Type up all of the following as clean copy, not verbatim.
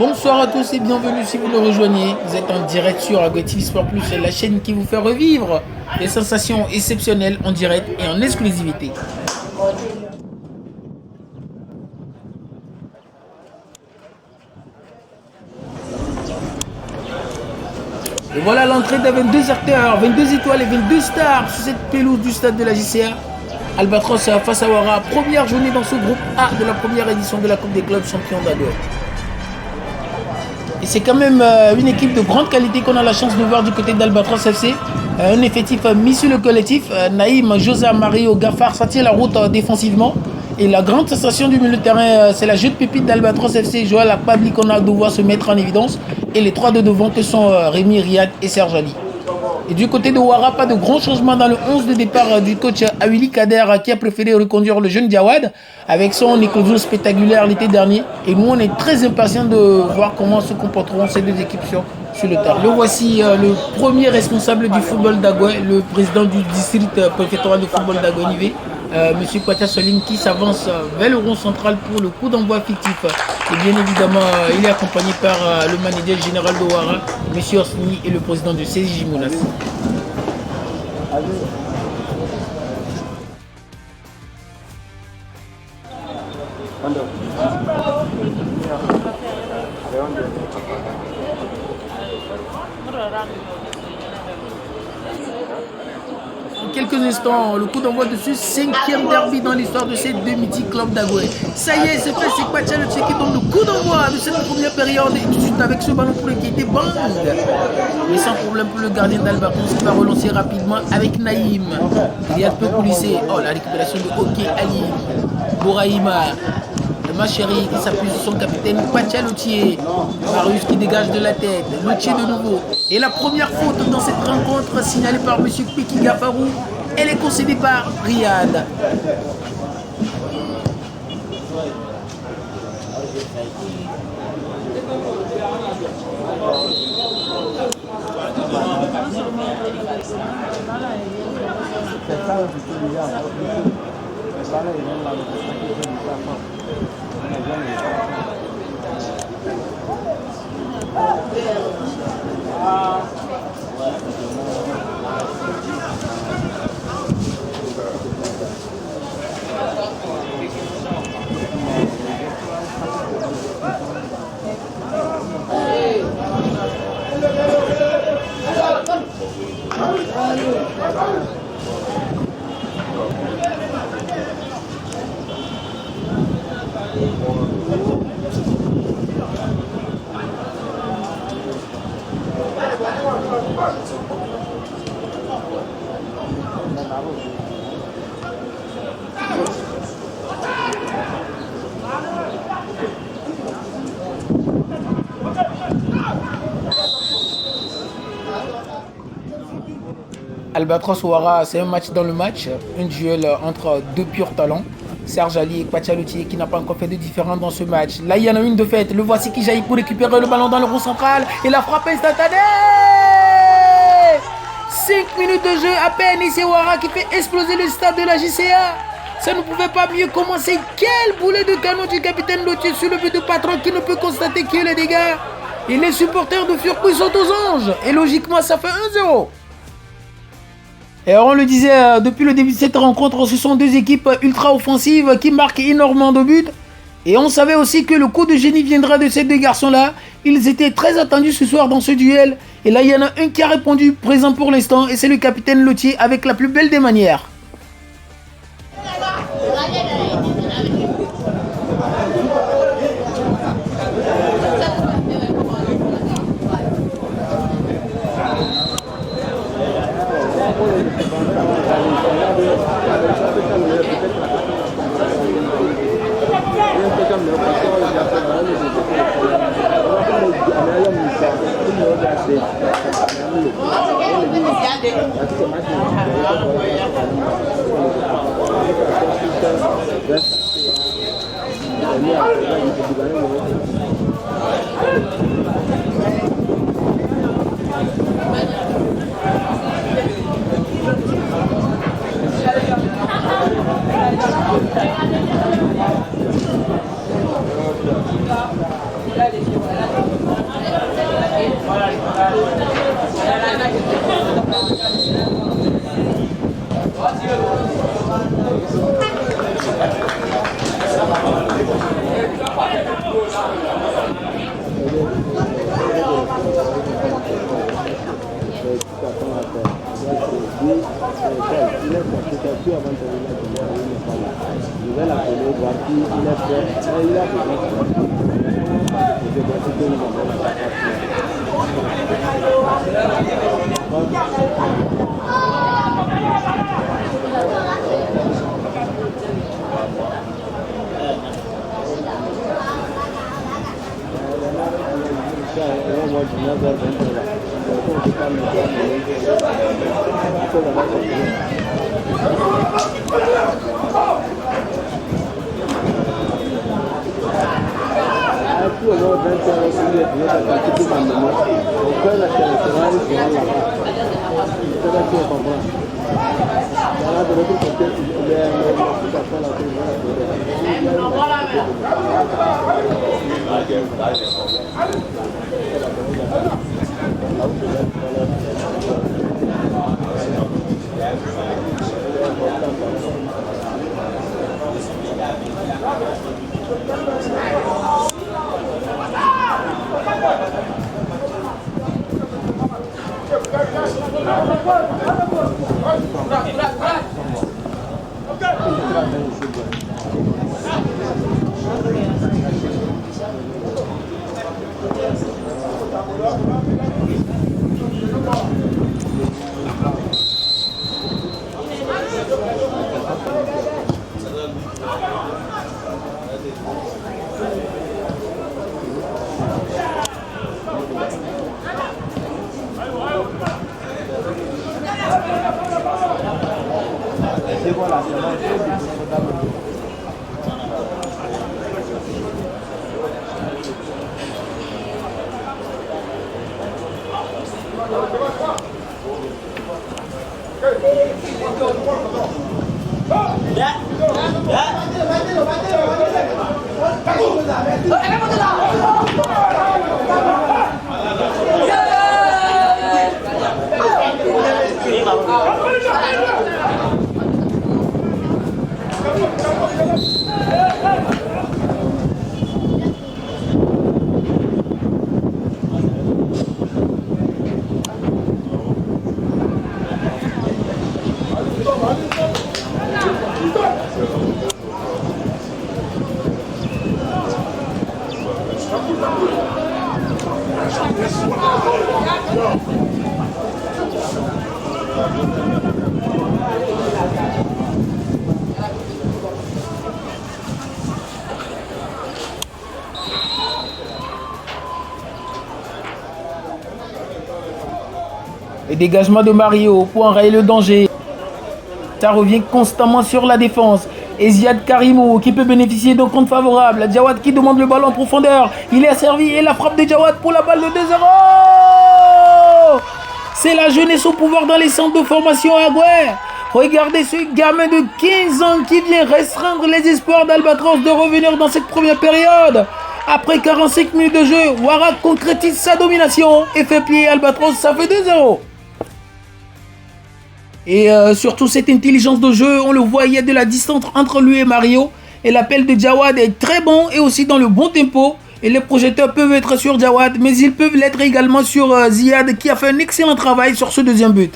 Bonsoir à tous et bienvenue si vous nous rejoignez. Vous êtes en direct sur GoTV Sport Plus, la chaîne qui vous fait revivre des sensations exceptionnelles en direct et en exclusivité. Et voilà l'entrée des 22 acteurs, 22 étoiles et 22 stars sur cette pelouse du stade de la JCA. Albatros face à Ouara, première journée dans ce groupe A de la première édition de la Coupe des clubs champions d'Ago. Et c'est quand même une équipe de grande qualité qu'on a la chance de voir du côté d'Albatros FC. Un effectif mis sur le collectif. Naïm, Josa, Mario, Gaffar, ça tient la route défensivement. Et la grande sensation du milieu de terrain, c'est la jeune pépite d'Albatros FC, Joël Akpabli, qu'on a devoir se mettre en évidence. Et les trois de devant que sont Rémi, Riyad et Serge Ali. Et du côté de Ouara, pas de grands changements dans le 11 de départ du coach Awili Kader qui a préféré reconduire le jeune Diawad avec son éclosion spectaculaire l'été dernier. Et nous, on est très impatients de voir comment se comporteront ces deux équipes sur le terrain. Le voici le premier responsable du football d'Agoué, le président du district préfectoral de football d'Agoué-Nivé, Monsieur Kwacha Solim, qui s'avance vers le rond central pour le coup d'envoi fictif. Et bien évidemment, il est accompagné par le manager général de Ouara, Monsieur Orsini, et le président du CJ Mounas. En quelques instants, le coup d'envoi de ce 5e derby dans l'histoire de ces deux mythiques clubs d'Agoué. Ça y est, c'est fait, c'est Kwacha le qui donne le coup d'envoi de cette première période et tout de suite avec ce ballon pour qui était bang. Mais sans problème pour le gardien d'Albatros qui va relancer rapidement avec Naïm. Il y a peu coulissé. Oh, la récupération de Hockey Ali. Bouraïma. Ma chérie qui s'appuie sur son capitaine Kwacha Lotier. Marius qui dégage de la tête. Lotier de nouveau. Et la première faute dans cette rencontre signalée par M. Peki Gafarou, elle est concédée par Riyad. Albatros Ouara, c'est un match dans le match, un duel entre deux purs talents. Serge Ali et Kwacha Lotier qui n'a pas encore fait de différence dans ce match. Là, il y en a une de fait. Le voici qui jaillit pour récupérer le ballon dans le rond central. Et la frappe instantanée. 5 minutes de jeu à peine et c'est Ouara qui fait exploser le stade de la JCA. Ça ne pouvait pas mieux commencer. Quel boulet de canon du capitaine Lotier sur le but de patron qui ne peut constater que les dégâts. Et les supporters de Furcouille sont aux anges. Et logiquement, ça fait 1-0. Et on le disait depuis le début de cette rencontre, ce sont deux équipes ultra offensives qui marquent énormément de buts. Et on savait aussi que le coup de génie viendra de ces deux garçons-là. Ils étaient très attendus ce soir dans ce duel. Et là, il y en a un qui a répondu présent pour l'instant. Et c'est le capitaine Lotier avec la plus belle des manières. il est sorti, c'est plus avant de venir, il n'est pas là. Je vais l'appeler, voir qui il est prêt. Il a besoin de voir. Je vais quitter le moment de la Et dégagement de Mario pour enrayer le danger. Ça revient constamment sur la défense. Et Ziad Karimou qui peut bénéficier d'un compte favorable. Jawad qui demande le ballon en profondeur. Il est asservi et la frappe de Jawad pour la balle de 2-0. C'est la jeunesse au pouvoir dans les centres de formation à Agoué. Regardez ce gamin de 15 ans qui vient restreindre les espoirs d'Albatros de revenir dans cette première période. Après 45 minutes de jeu, Ouara concrétise sa domination et fait plier Albatros, ça fait 2-0. Et surtout cette intelligence de jeu, on le voit, il y a de la distance entre lui et Mario. Et l'appel de Jawad est très bon et aussi dans le bon tempo. Et les projecteurs peuvent être sur Jawad, mais ils peuvent l'être également sur Ziad qui a fait un excellent travail sur ce deuxième but.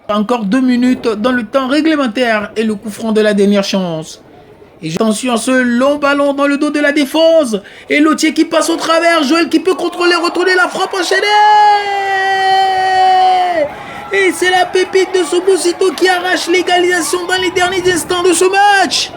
Encore 2 minutes dans le temps réglementaire et le coup franc de la dernière chance. Et attention à ce long ballon dans le dos de la défense. Et Lottier qui passe au travers. Joël qui peut contrôler, retourner la frappe enchaînée. Et c'est la pépite de Sobosito qui arrache l'égalisation dans les derniers instants de ce match.